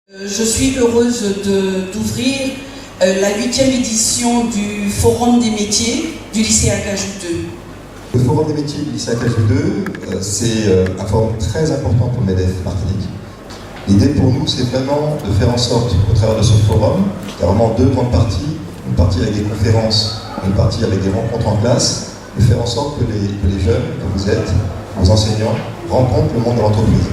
Je suis heureuse d'ouvrir la 8e édition du Forum des métiers du lycée Acajou 2. Le Forum des métiers du lycée Acajou 2, c'est un forum très important pour le MEDEF Martinique. L'idée pour nous, c'est vraiment de faire en sorte, au travers de ce forum, il y a vraiment deux grandes parties, une partie avec des conférences, une partie avec des rencontres en classe, de faire en sorte que les jeunes que vous êtes, vos enseignants, rencontrent le monde de l'entreprise,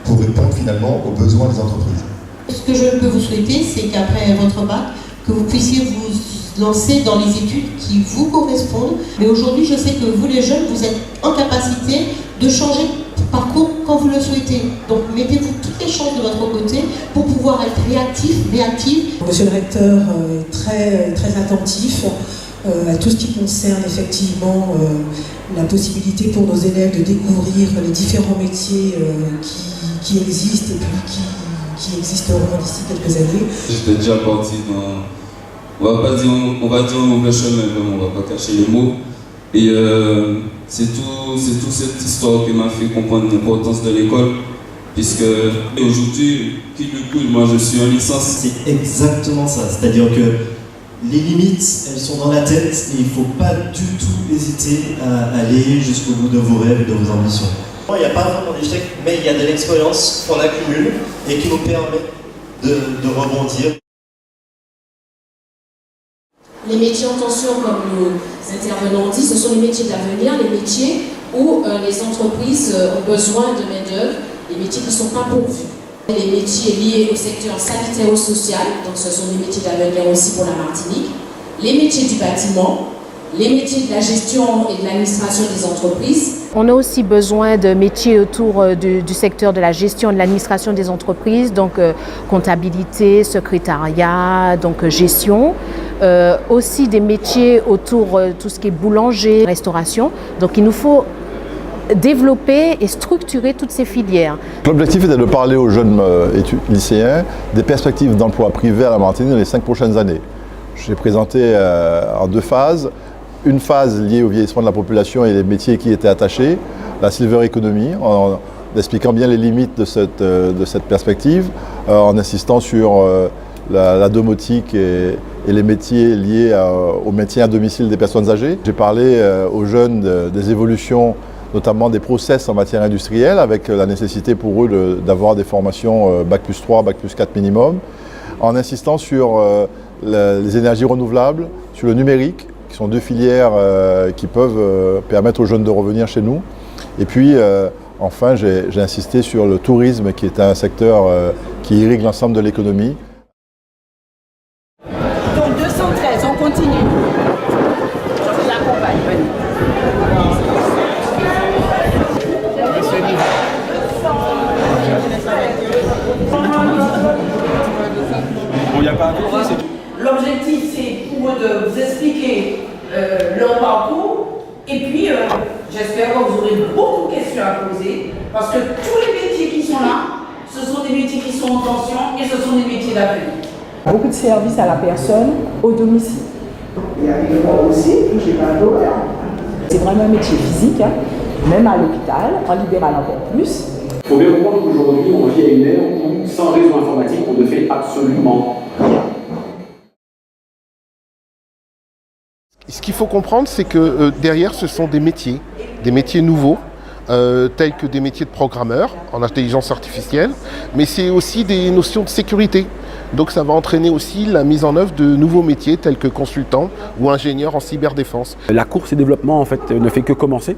pour répondre finalement aux besoins des entreprises. Ce que je peux vous souhaiter, c'est qu'après votre bac, que vous puissiez vous lancer dans les études qui vous correspondent. Mais aujourd'hui, je sais que vous les jeunes, vous êtes en capacité de changer de parcours quand vous le souhaitez. Donc mettez-vous toutes les chances de votre côté pour pouvoir être réactif. Monsieur le recteur est très attentif à tout ce qui concerne effectivement la possibilité pour nos élèves de découvrir les différents métiers qui existent et puis qui existeront d'ici quelques années. J'étais déjà parti dans, on va dire un mauvais chemin, on ne va pas cacher les mots. Et c'est tout cette histoire qui m'a fait comprendre l'importance de l'école, puisque aujourd'hui, qui du coup, moi je suis en licence. C'est exactement ça, c'est-à-dire que les limites, elles sont dans la tête et il ne faut pas du tout hésiter à aller jusqu'au bout de vos rêves et de vos ambitions. Il n'y a pas vraiment d'échec, mais il y a de l'expérience qu'on accumule et qui nous permet de rebondir. Les métiers en tension, comme nos intervenants ont dit, ce sont les métiers d'avenir, les métiers où les entreprises ont besoin de main-d'œuvre, les métiers qui ne sont pas pourvus. Les métiers liés au secteur sanitaire ou social, donc ce sont des métiers d'avenir aussi pour la Martinique, les métiers du bâtiment, les métiers de la gestion et de l'administration des entreprises. On a aussi besoin de métiers autour du secteur de la gestion et de l'administration des entreprises, donc comptabilité, secrétariat, donc gestion. Aussi des métiers autour de tout ce qui est boulanger, restauration. Donc il nous faut développer et structurer toutes ces filières. L'objectif était de parler aux jeunes lycéens des perspectives d'emploi privé à la Martinique dans les 5 prochaines années. J'ai présenté en 2 phases. Une phase liée au vieillissement de la population et les métiers qui étaient attachés, la silver economy, en expliquant bien les limites de cette perspective, en insistant sur la domotique et les métiers liés au maintien à domicile des personnes âgées. J'ai parlé aux jeunes des évolutions, notamment des process en matière industrielle, avec la nécessité pour eux d'avoir des formations Bac plus 3, Bac plus 4 minimum, en insistant sur les énergies renouvelables, sur le numérique, qui sont 2 filières qui peuvent permettre aux jeunes de revenir chez nous. Et puis, enfin, j'ai insisté sur le tourisme, qui est un secteur qui irrigue l'ensemble de l'économie. Donc 213, on continue. Je vous accompagne, venez. L'objectif, c'est pour eux de vous expliquer leur parcours et puis j'espère que vous aurez beaucoup de questions à poser parce que tous les métiers qui sont là, ce sont des métiers qui sont en tension et ce sont des métiers d'avenir. Beaucoup de services à la personne au domicile. Il y a également aussi, j'ai pas d'horaire. C'est vraiment un métier physique, hein. Même à l'hôpital, en libéral encore plus. Il faut bien comprendre qu'aujourd'hui, on vit à une ère où, sans réseau informatique, on ne fait absolument rien. Ce qu'il faut comprendre, c'est que derrière, ce sont des métiers nouveaux, tels que des métiers de programmeurs en intelligence artificielle, mais c'est aussi des notions de sécurité. Donc ça va entraîner aussi la mise en œuvre de nouveaux métiers tels que consultant ou ingénieur en cyberdéfense. La course et développement, en fait, ne fait que commencer.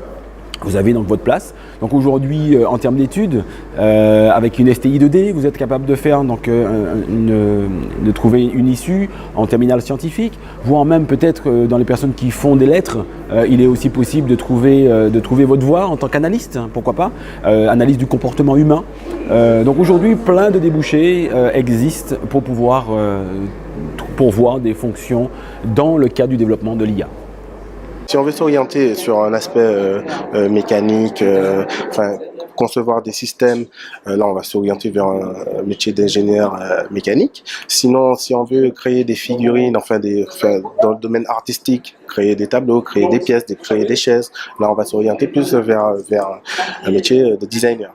Vous avez donc votre place. Donc aujourd'hui, en termes d'études, avec une STI 2D, vous êtes capable de faire donc de trouver une issue en terminale scientifique, voire même peut-être dans les personnes qui font des lettres, il est aussi possible de trouver votre voie en tant qu'analyste, pourquoi pas, analyse du comportement humain. Donc aujourd'hui, plein de débouchés existent pour pouvoir pourvoir des fonctions dans le cadre du développement de l'IA. Si on veut s'orienter sur un aspect mécanique, concevoir des systèmes, là on va s'orienter vers un métier d'ingénieur mécanique. Sinon, si on veut créer des figurines, dans le domaine artistique, créer des tableaux, créer des pièces, créer des chaises, là on va s'orienter plus vers un métier de designer.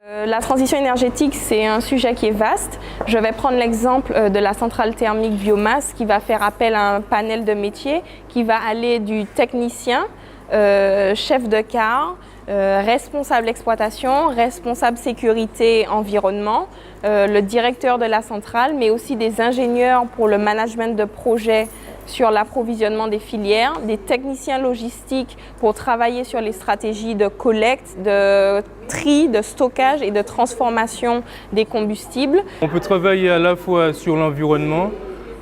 La transition énergétique, c'est un sujet qui est vaste. Je vais prendre l'exemple de la centrale thermique biomasse qui va faire appel à un panel de métiers qui va aller du technicien, chef de car, responsable exploitation, responsable sécurité environnement, le directeur de la centrale, mais aussi des ingénieurs pour le management de projets sur l'approvisionnement des filières, des techniciens logistiques pour travailler sur les stratégies de collecte, de tri, de stockage et de transformation des combustibles. On peut travailler à la fois sur l'environnement,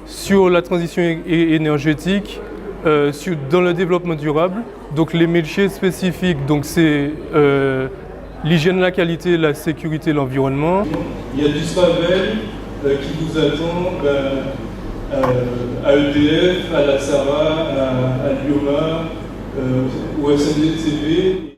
sur la transition énergétique, dans le développement durable. Donc les métiers spécifiques, donc c'est l'hygiène, la qualité, la sécurité, l'environnement. Il y a du SPAVEL qui vous attend à EDF, à la SARA, à l'IOMA, au SNCF.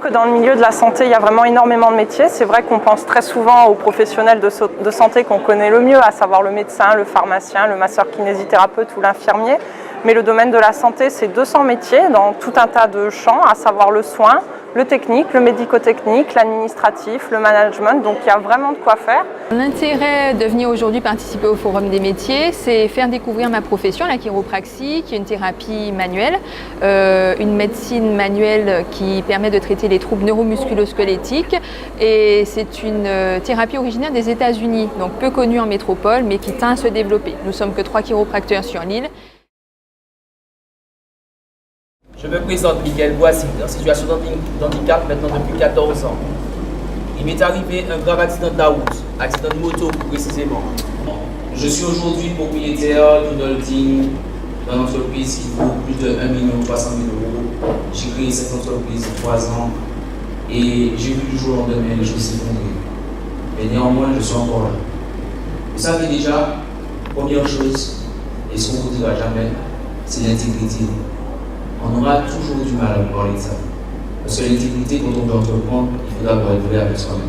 Que dans le milieu de la santé, il y a vraiment énormément de métiers. C'est vrai qu'on pense très souvent aux professionnels de santé qu'on connaît le mieux, à savoir le médecin, le pharmacien, le masseur-kinésithérapeute ou l'infirmier. Mais le domaine de la santé, c'est 200 métiers dans tout un tas de champs, à savoir le soin, le technique, le médico-technique, l'administratif, le management. Donc il y a vraiment de quoi faire. L'intérêt de venir aujourd'hui participer au Forum des métiers, c'est faire découvrir ma profession, la chiropraxie, qui est une thérapie manuelle, une médecine manuelle qui permet de traiter les troubles neuromusculo-squelettiques. Et c'est une thérapie originaire des États-Unis, donc peu connue en métropole, mais qui tend à se développer. Nous sommes que 3 chiropracteurs sur l'île. Je me présente Miguel Boissy, en situation d'handicap maintenant depuis 14 ans. Il m'est arrivé un grave accident de la route, accident de moto plus précisément. Je suis aujourd'hui propriétaire d'une holding, d'une entreprise qui vaut plus de 1 300 000 €. J'ai créé cette entreprise il y a 3 ans et j'ai vu du jour au lendemain les choses s'effondrer. Mais néanmoins, je suis encore là. Vous savez déjà, première chose, et ce qu'on ne vous dira jamais, c'est l'intégrité. On aura toujours du mal à vous parler de ça. Parce que l'intégrité, quand on veut entreprendre, il faut d'abord être vrai avec soi-même.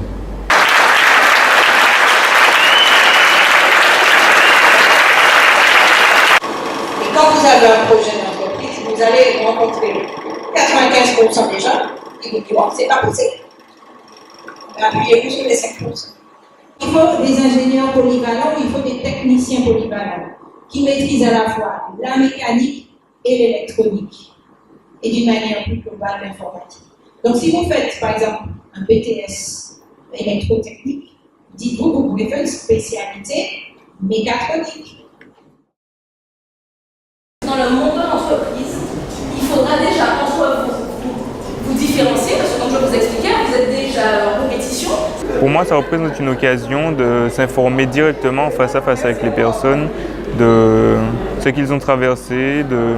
Et quand vous avez un projet d'entreprise, vous allez rencontrer 95% des gens qui vous diront c'est pas possible. Appuyez-vous sur les 5%. Il faut des ingénieurs polyvalents, il faut des techniciens polyvalents qui maîtrisent à la fois la mécanique et l'électronique, et d'une manière plus globale l'informatique. Donc si vous faites par exemple un BTS électrotechnique, dites-vous que vous pouvez faire une spécialité mécatronique. Dans le monde de l'entreprise, il faudra déjà entre vous différencier, parce que comme je vous expliquais, vous êtes déjà en compétition. Pour moi, ça représente une occasion de s'informer directement face à face avec les personnes de ce qu'ils ont traversé, de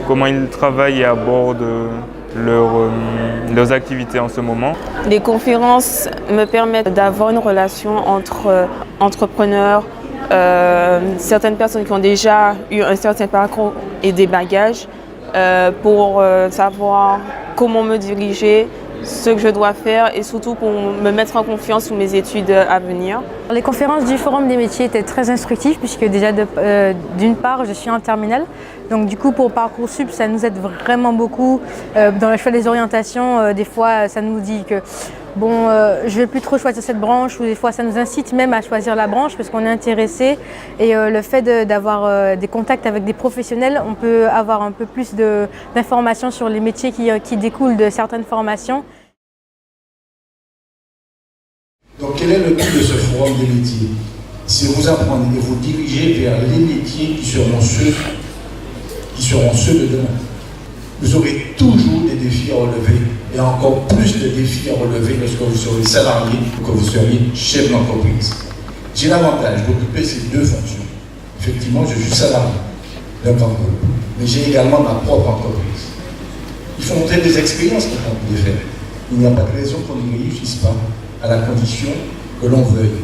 comment ils travaillent et abordent leurs activités en ce moment. Les conférences me permettent d'avoir une relation entre entrepreneurs, certaines personnes qui ont déjà eu un certain parcours et des bagages pour savoir comment me diriger, ce que je dois faire et surtout pour me mettre en confiance sur mes études à venir. Les conférences du Forum des métiers étaient très instructives puisque déjà d'une part je suis en terminale, donc du coup pour Parcoursup ça nous aide vraiment beaucoup dans le choix des orientations. Des fois ça nous dit que bon, je vais plus trop choisir cette branche, ou des fois ça nous incite même à choisir la branche parce qu'on est intéressé, et le fait d'avoir des contacts avec des professionnels, on peut avoir un peu plus d'informations sur les métiers qui découlent de certaines formations. Donc quel est le but de ce forum des métiers? C'est vous apprendre et vous diriger vers les métiers qui seront ceux de demain. Vous aurez toujours des défis à relever, et encore plus de défis à relever lorsque vous serez salarié ou que vous seriez chef d'entreprise. J'ai l'avantage d'occuper ces deux fonctions. Effectivement, je suis salarié d'un grand groupe, mais j'ai également ma propre entreprise. Il faut montrer des expériences qu'on peut faire. Il n'y a pas de raison qu'on ne réussisse pas, à la condition que l'on veuille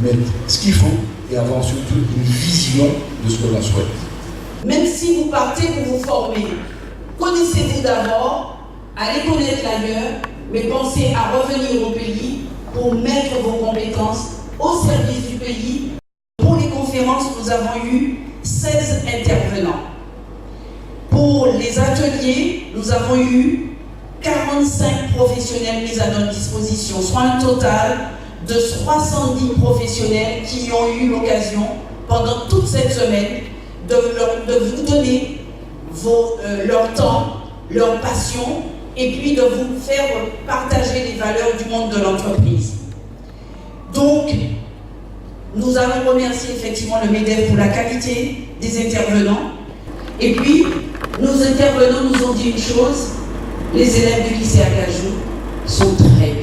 mettre ce qu'il faut et avoir surtout une vision de ce que l'on souhaite. Même si vous partez pour vous former, connaissez-vous d'abord, allez connaître l'ailleurs, mais pensez à revenir au pays pour mettre vos compétences au service du pays. Pour les conférences, nous avons eu 16 intervenants. Pour les ateliers, nous avons eu 45 professionnels mis à notre disposition, soit un total de 70 professionnels qui ont eu l'occasion, pendant toute cette semaine, de vous donner leur temps, leur passion, et puis de vous faire partager les valeurs du monde de l'entreprise. Donc, nous allons remercier effectivement le MEDEF pour la qualité des intervenants. Et puis, nos intervenants nous ont dit une chose, les élèves du lycée Acajou sont très bons.